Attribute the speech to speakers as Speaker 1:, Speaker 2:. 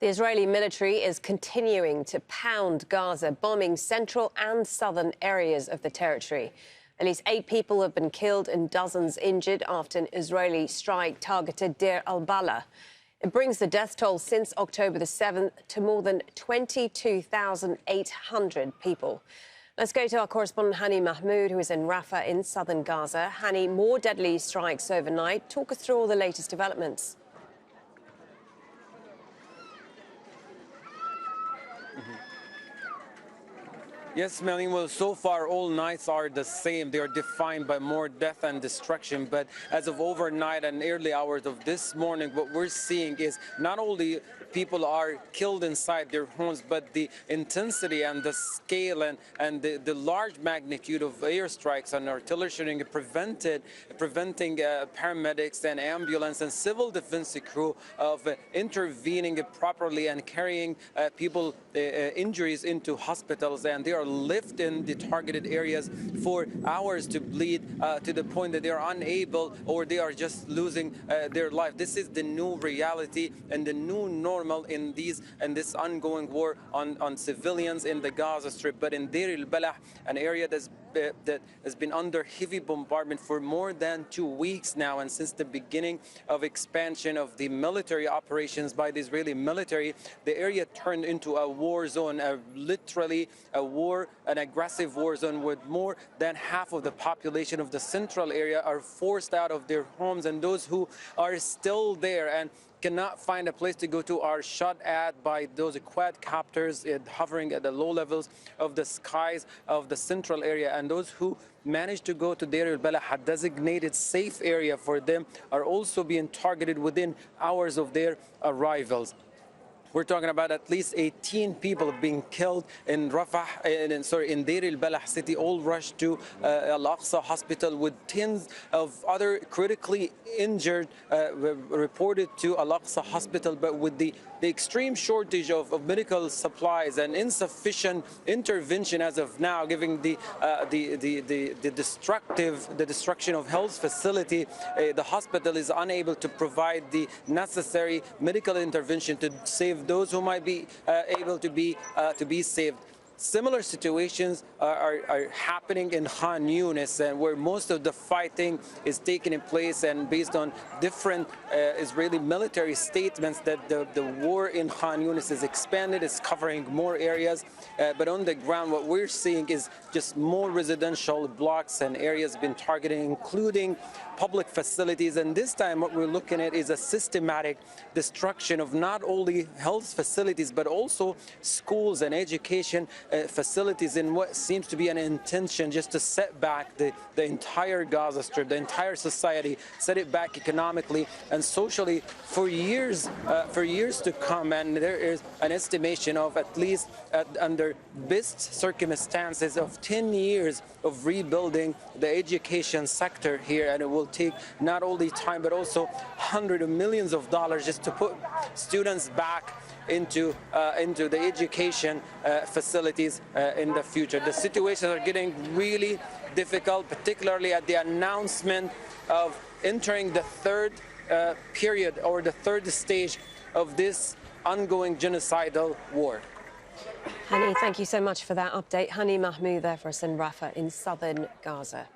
Speaker 1: The Israeli military is continuing to pound Gaza, bombing central and southern areas of the territory. At least 8 people have been killed and dozens injured after an Israeli strike targeted Deir el Balah. It brings the death toll since October the 7th to more than 22,800 people. Let's go to our correspondent Hani Mahmoud, who is in Rafah in southern Gaza. Hani, more deadly strikes overnight. Talk us through all the latest developments.
Speaker 2: Yes, Melanie, well, so far all nights are the same. They are defined by more death and destruction. But as of overnight and early hours of this morning, what we're seeing is not only people are killed inside their homes, but the intensity and the scale and the large magnitude of airstrikes and artillery shooting preventing paramedics and ambulance and civil defense crew of intervening properly and carrying people injuries into hospitals. And they are left in the targeted areas for hours to bleed to the point that they are unable or they are just losing their life. This is the new reality and the new normal in this ongoing war on civilians in the Gaza Strip. But in Deir el Balah, an area that has been under heavy bombardment for more than 2 weeks now, and since the beginning of expansion of the military operations by the Israeli military, the area turned into a war zone, literally an aggressive war zone, with more than half of the population of the central area are forced out of their homes, and those who are still there and cannot find a place to go to are shot at by those quadcopters hovering at the low levels of the skies of the central area. And those who managed to go to Deir el Balah, a designated safe area for them, are also being targeted within hours of their arrivals. We're talking about at least 18 people being killed in Rafah, in Deir el Balah city, all rushed to Al-Aqsa hospital, with tens of other critically injured reported to Al-Aqsa hospital. But with the extreme shortage of medical supplies and insufficient intervention as of now, giving the destruction of health facility, the hospital is unable to provide the necessary medical intervention to save those who might be able to be saved. Similar situations are happening in Hani, and where most of the fighting is taking place, and based on different Israeli military statements that the war in Hani is expanded, it's covering more areas, but on the ground what we're seeing is just more residential blocks and areas being targeted, including public facilities. And this time what we're looking at is a systematic destruction of not only health facilities but also schools and education facilities, in what seems to be an intention just to set back the entire Gaza Strip, the entire society, set it back economically and socially for years to come. And there is an estimation of at least under best circumstances of 10 years of rebuilding the education sector here, and it will take not only time but also hundreds of millions of dollars just to put students back into the education facilities in the future. The situations are getting really difficult, particularly at the announcement of entering the third period or the third stage of this ongoing genocidal war.
Speaker 1: Hani, thank you so much for that update. Hani Mahmoud there for us in Rafah in southern Gaza.